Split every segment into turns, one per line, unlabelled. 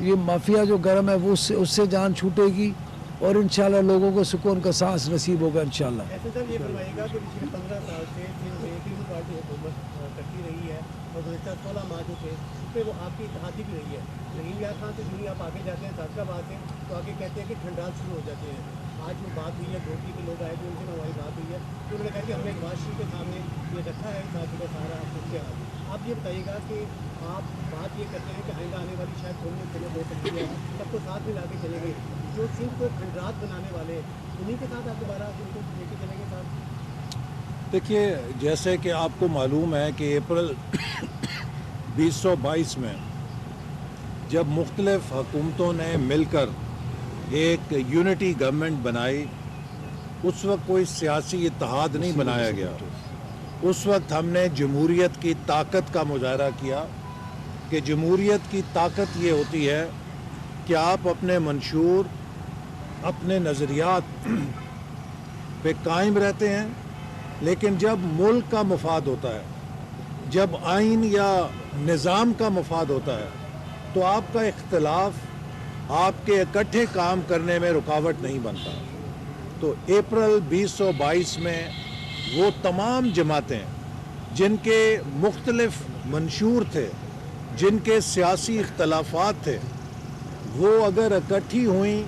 یہ مافیا جو گرم ہے وہ اس سے جان چھوٹے گی اور انشاءاللہ لوگوں کو سکون کا سانس نصیب ہوگا انشاءاللہ۔
ایسے سر یہ فرمائے گا کہ پچھلے 15 سال سے سندھ میں پیپلز پارٹی حکومت کرتی رہی ہے اور گزشتہ 16 ماہ جو تھے اس پہ وہ آپ کی اتحادی بھی رہی ہے، رحیم یار خان سے جنہیں آپ آگے جاتے ہیں صادقہ بات سے تو آگے کہتے ہیں کہ ٹھنڈال شروع ہو جاتے ہیں۔ آج جو بات ہوئی ہے گھوٹی کے لوگ آئے تھے ان سے ہماری بات ہوئی ہے تو انہوں نے کہا کہ ہم نے نواز شریف کے سامنے یہ رکھا ہے ساتھ کا سارا صورتحال۔ آپ یہ بتائیے گا کہ آپ بات یہ کرتے ہیں کہ آئندہ آنے والی شاید قومی چلے ہو سکتی ہے، سب کو ساتھ ملا کے چلیں گے، جو سندھ کو کھنڈرات بنانے والے انہیں کے ساتھ آپ دوبارہ ان کو لے کے چلیں گے ساتھ؟
دیکھیے، جیسے کہ آپ کو معلوم ہے کہ اپریل 2022 میں جب مختلف حکومتوں نے مل کر ایک یونٹی گورنمنٹ بنائی، اس وقت کوئی سیاسی اتحاد نہیں بنایا گیا۔ اس وقت ہم نے جمہوریت کی طاقت کا مظاہرہ کیا کہ جمہوریت کی طاقت یہ ہوتی ہے کہ آپ اپنے منشور، اپنے نظریات پہ قائم رہتے ہیں، لیکن جب ملک کا مفاد ہوتا ہے، جب آئین یا نظام کا مفاد ہوتا ہے، تو آپ کا اختلاف آپ کے اکٹھے کام کرنے میں رکاوٹ نہیں بنتا۔ تو اپریل 2022 میں وہ تمام جماعتیں جن کے مختلف منشور تھے، جن کے سیاسی اختلافات تھے، وہ اگر اکٹھی ہوئیں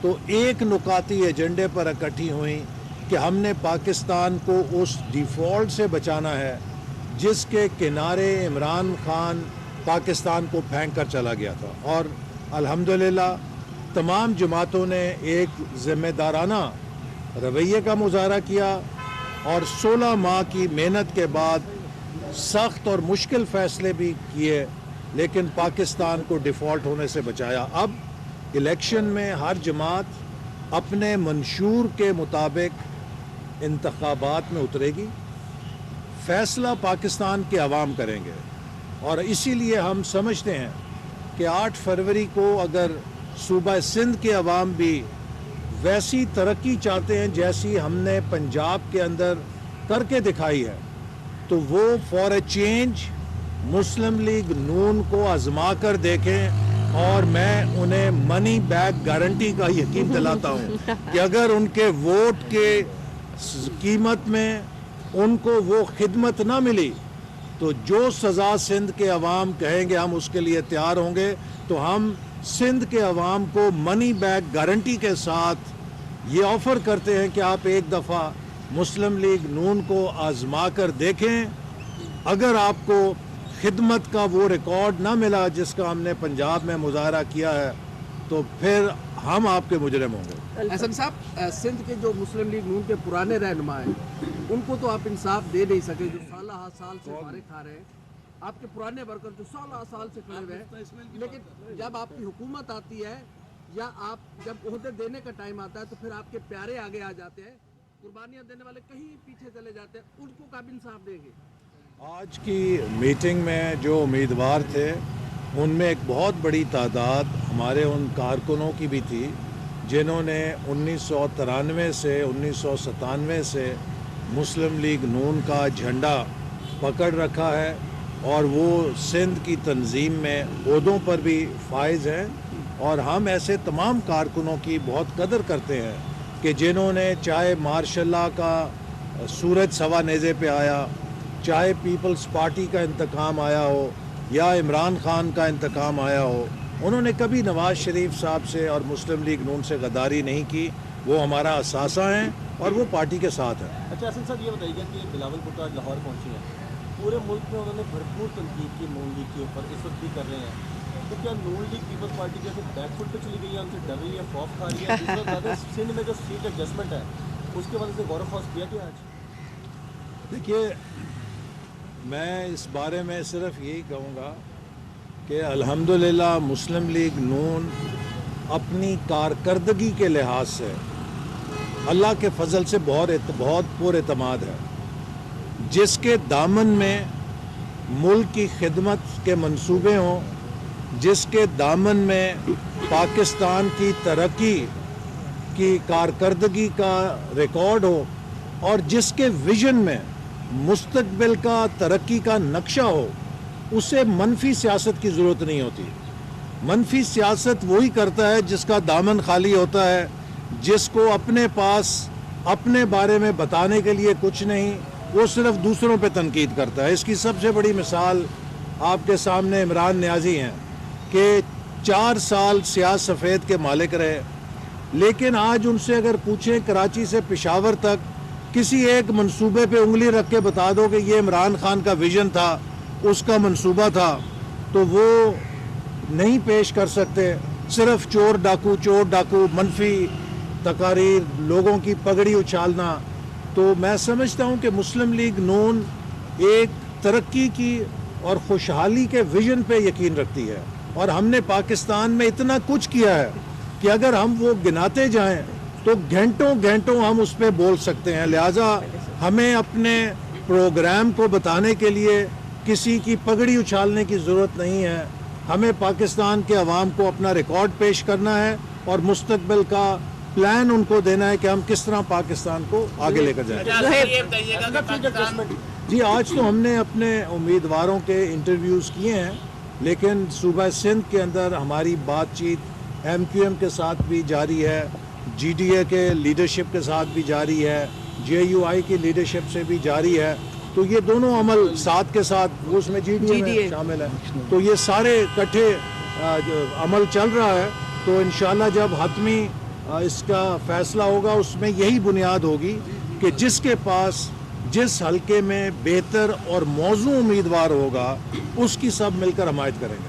تو ایک نکاتی ایجنڈے پر اکٹھی ہوئیں کہ ہم نے پاکستان کو اس ڈیفالٹ سے بچانا ہے جس کے کنارے عمران خان پاکستان کو پھینک کر چلا گیا تھا۔ اور الحمدللہ تمام جماعتوں نے ایک ذمہ دارانہ رویے کا مظاہرہ کیا اور 16 ماہ کی محنت کے بعد سخت اور مشکل فیصلے بھی کیے، لیکن پاکستان کو ڈیفالٹ ہونے سے بچایا۔ اب الیکشن میں ہر جماعت اپنے منشور کے مطابق انتخابات میں اترے گی، فیصلہ پاکستان کے عوام کریں گے، اور اسی لیے ہم سمجھتے ہیں کہ 8 فروری کو اگر صوبہ سندھ کے عوام بھی ویسی ترقی چاہتے ہیں جیسی ہم نے پنجاب کے اندر کر کے دکھائی ہے، تو وہ for a change Muslim League Noon کو آزما کر دیکھیں، اور میں انہیں منی بیک گارنٹی کا یقین دلاتا ہوں کہ اگر ان کے ووٹ کے قیمت میں ان کو وہ خدمت نہ ملی تو جو سزا سندھ کے عوام کہیں گے ہم اس کے لیے تیار ہوں گے۔ تو ہم سندھ کے عوام کو منی بیک گارنٹی کے ساتھ یہ آفر کرتے ہیں کہ آپ ایک دفعہ مسلم لیگ نون کو آزما کر دیکھیں، اگر آپ کو خدمت کا وہ ریکارڈ نہ ملا جس کا ہم نے پنجاب میں مظاہرہ کیا ہے تو پھر ہم آپ کے مجرم ہوں گے۔
احسن صاحب، سندھ کے جو مسلم لیگ نون کے پرانے رہنما ہیں ان کو تو آپ انصاف دے نہیں سکے، جو سالہ سال سے مارے کھا رہے ہیں، آپ کے پرانے ورکر جو 16 سال سے کھڑے ہوئے ہیں، لیکن جب آپ کی حکومت آتی ہے یا آپ جب عہدے دینے کا ٹائم آتا ہے تو پھر آپ کے پیارے آگے آ جاتے ہیں، قربانیاں دینے والے کہیں پیچھے چلے جاتے ہیں، ان کو کب انصاف دیں گے؟
آج کی میٹنگ میں جو امیدوار تھے ان میں ایک بہت بڑی تعداد ہمارے ان کارکنوں کی بھی تھی جنہوں نے 1993 سے 1997 سے مسلم لیگ نون کا جھنڈا پکڑ رکھا ہے، اور وہ سندھ کی تنظیم میں عہدوں پر بھی فائز ہیں، اور ہم ایسے تمام کارکنوں کی بہت قدر کرتے ہیں کہ جنہوں نے چاہے مارشاء اللہ کا سورج سوا نیزے پہ آیا، چاہے پیپلز پارٹی کا انتقام آیا ہو یا عمران خان کا انتقام آیا ہو، انہوں نے کبھی نواز شریف صاحب سے اور مسلم لیگ نون سے غداری نہیں کی۔ وہ ہمارا اثاثہ ہیں اور وہ پارٹی کے ساتھ ہیں۔
اچھا حسن صاحب، یہ بتائیے گا کہ بلاول بھٹو آج لاہور پہنچے ہیں، پورے ملک میں انہوں نے بھرپور تنقید کی نون لیگ کے اوپر، اس وقت بھی کر رہے ہیں، تو کیا نون لیگ پیپلز پارٹی جیسے بیک فٹ پہ چلی گئی ہے، ان سے ڈر رہی ہے، خوف کھا رہی ہے؟ دوسرا زیادہ سندھ میں جو سیٹ ایڈجسٹمنٹ ہے اس کے وجہ سے غور و خوض کیا گیا آج؟
دیکھیے، میں اس بارے میں صرف یہی کہوں گا کہ الحمدللہ مسلم لیگ نون اپنی کارکردگی کے لحاظ سے اللہ کے فضل سے بہت پر اعتماد ہے۔ جس کے دامن میں ملک کی خدمت کے منصوبے ہوں، جس کے دامن میں پاکستان کی ترقی کی کارکردگی کا ریکارڈ ہو، اور جس کے ویژن میں مستقبل کا ترقی کا نقشہ ہو، اسے منفی سیاست کی ضرورت نہیں ہوتی۔ منفی سیاست وہی کرتا ہے جس کا دامن خالی ہوتا ہے, جس کو اپنے پاس اپنے بارے میں بتانے کے لیے کچھ نہیں, وہ صرف دوسروں پہ تنقید کرتا ہے. اس کی سب سے بڑی مثال آپ کے سامنے عمران نیازی ہیں کہ 4 سال سیاہ سفید کے مالک رہے, لیکن آج ان سے اگر پوچھیں کراچی سے پشاور تک کسی ایک منصوبے پہ انگلی رکھ کے بتا دو کہ یہ عمران خان کا ویژن تھا, اس کا منصوبہ تھا, تو وہ نہیں پیش کر سکتے. صرف چور ڈاکو منفی تقاریر, لوگوں کی پگڑی اچھالنا. تو میں سمجھتا ہوں کہ مسلم لیگ نون ایک ترقی کی اور خوشحالی کے ویژن پہ یقین رکھتی ہے, اور ہم نے پاکستان میں اتنا کچھ کیا ہے کہ اگر ہم وہ گناتے جائیں تو گھنٹوں ہم اس پہ بول سکتے ہیں. لہٰذا ہمیں اپنے پروگرام کو بتانے کے لیے کسی کی پگڑی اچھالنے کی ضرورت نہیں ہے. ہمیں پاکستان کے عوام کو اپنا ریکارڈ پیش کرنا ہے اور مستقبل کا پلان ان کو دینا ہے کہ ہم کس طرح پاکستان کو آگے لے کر جائیں. جی, آج تو ہم نے اپنے امیدواروں کے انٹرویوز کیے ہیں, لیکن صوبہ سندھ کے اندر ہماری بات چیت ایم کیو ایم کے ساتھ بھی جاری ہے, جی ڈی اے کے لیڈرشپ کے ساتھ بھی جاری ہے, جے یو آئی کی لیڈرشپ سے بھی جاری ہے. تو یہ دونوں عمل ساتھ کے ساتھ, وہ اس میں جی ڈی اے شامل ہے, تو یہ سارے اکٹھے عمل چل رہا ہے. تو انشاءاللہ جب حتمی اس کا فیصلہ ہوگا, اس میں یہی بنیاد ہوگی کہ جس کے پاس جس حلقے میں بہتر اور موزوں امیدوار ہوگا اس کی سب مل کر حمایت کریں گے.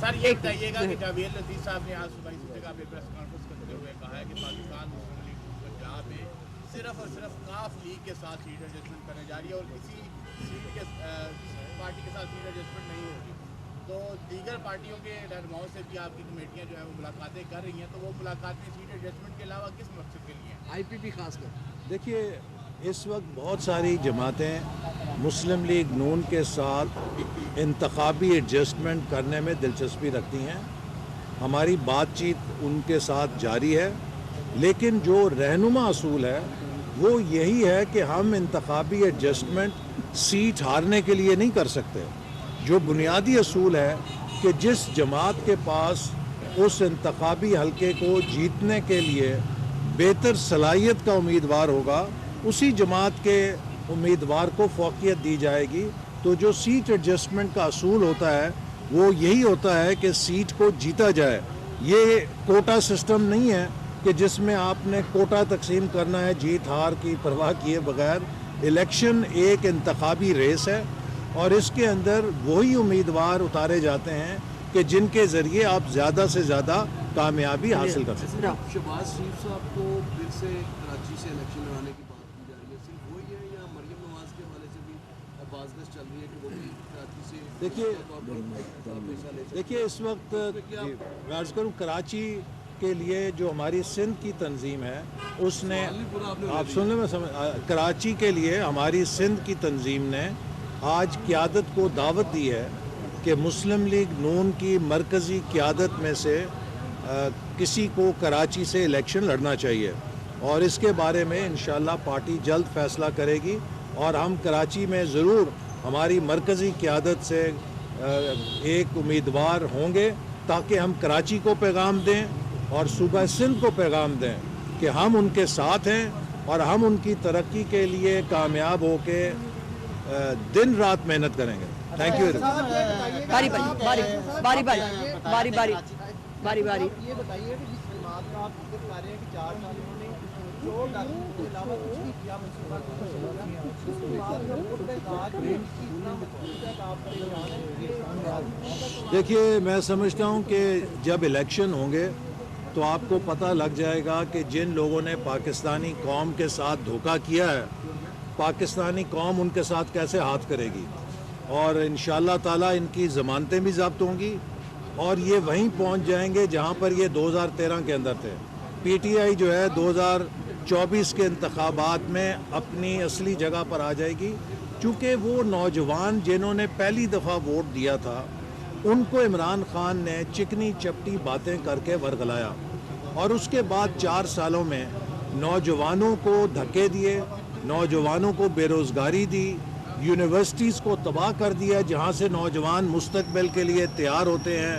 سر یہ بتائیے گا کہ جاوید لطیف صاحب نے آج صبح اس جگہ پہ پریس کانفرنس کرتے ہوئے کہا ہے کہ پاکستان مسلم لیگ پنجاب میں صرف اور صرف کاف لیگ کے ساتھ سیٹ ایڈجسٹمنٹ کرنے جا رہی ہے اور کسی پارٹی کے ساتھ سیٹ ایڈجسٹمنٹ نہیں ہوگی. تو دیگر پارٹیوں کے رہنماؤں سے بھی آپ کی کمیٹیاں جو ہے وہ ملاقاتیں کر رہی ہیں, تو وہ ملاقاتیں سیٹ ایڈجسٹمنٹ کے علاوہ کس مقصد کے لیے ہیں؟
آئی پی پی خاص کر
دیکھیے, اس وقت بہت ساری جماعتیں مسلم لیگ نون کے ساتھ انتخابی ایڈجسٹمنٹ کرنے میں دلچسپی رکھتی ہیں. ہماری بات چیت ان کے ساتھ جاری ہے, لیکن جو رہنما اصول ہے وہ یہی ہے کہ ہم انتخابی ایڈجسٹمنٹ سیٹ ہارنے کے لیے نہیں کر سکتے. جو بنیادی اصول ہے کہ جس جماعت کے پاس اس انتخابی حلقے کو جیتنے کے لیے بہتر صلاحیت کا امیدوار ہوگا, اسی جماعت کے امیدوار کو فوقیت دی جائے گی. تو جو سیٹ ایڈجسٹمنٹ کا اصول ہوتا ہے وہ یہی ہوتا ہے کہ سیٹ کو جیتا جائے. یہ کوٹا سسٹم نہیں ہے کہ جس میں آپ نے کوٹا تقسیم کرنا ہے جیت ہار کی پرواہ کیے بغیر. الیکشن ایک انتخابی ریس ہے اور اس کے اندر وہی امیدوار اتارے جاتے ہیں کہ جن کے ذریعے آپ زیادہ سے زیادہ کامیابی حاصل کر سکتے ہیں.
شہباز شریف صاحب کو پھر سے کراچی سے الیکشن لڑانے کی بات کی جا رہی ہے, صرف وہی ہے یا مریم نواز کے حوالے سے بھی بات چل رہی ہے کہ وہ بھی کراچی سے
دیکھیے اس وقت میں عرض کروں, کراچی کے لیے جو ہماری سندھ کی تنظیم ہے اس نے, آپ سن لیں, کراچی کے لیے ہماری سندھ کی تنظیم نے آج قیادت کو دعوت دی ہے کہ مسلم لیگ نون کی مرکزی قیادت میں سے کسی کو کراچی سے الیکشن لڑنا چاہیے, اور اس کے بارے میں انشاءاللہ پارٹی جلد فیصلہ کرے گی. اور ہم کراچی میں ضرور ہماری مرکزی قیادت سے ایک امیدوار ہوں گے تاکہ ہم کراچی کو پیغام دیں اور صوبہ سندھ کو پیغام دیں کہ ہم ان کے ساتھ ہیں اور ہم ان کی ترقی کے لیے کامیاب ہو کے دن رات محنت کریں گے. Thank you.
باری باری باری باری باری باری
یہ بتائیے کہ جس جماعت کا آپ ذکر کر رہے ہیں کہ 4 سال انہوں نے چور ڈاکو کے علاوہ کچھ نہیں کیا منصوبہ اس جماعت کا ووٹ کا احتجاج میں اتنا مقصود ہے کہ آپ پریشان ہیں.
دیکھیے, میں سمجھتا ہوں کہ جب الیکشن ہوں گے تو آپ کو پتہ لگ جائے گا کہ جن لوگوں نے پاکستانی قوم کے ساتھ دھوکہ کیا ہے, پاکستانی قوم ان کے ساتھ کیسے ہاتھ کرے گی. اور انشاءاللہ تعالیٰ ان کی ضمانتیں بھی ضبط ہوں گی اور یہ وہیں پہنچ جائیں گے جہاں پر یہ 2013 کے اندر تھے. پی ٹی آئی جو ہے 2024 کے انتخابات میں اپنی اصلی جگہ پر آ جائے گی, چونکہ وہ نوجوان جنہوں نے پہلی دفعہ ووٹ دیا تھا ان کو عمران خان نے چکنی چپٹی باتیں کر کے ورگلایا, اور اس کے بعد 4 سالوں میں نوجوانوں کو دھکے دیے, نوجوانوں کو بے روزگاری دی, یونیورسٹیز کو تباہ کر دیا جہاں سے نوجوان مستقبل کے لیے تیار ہوتے ہیں,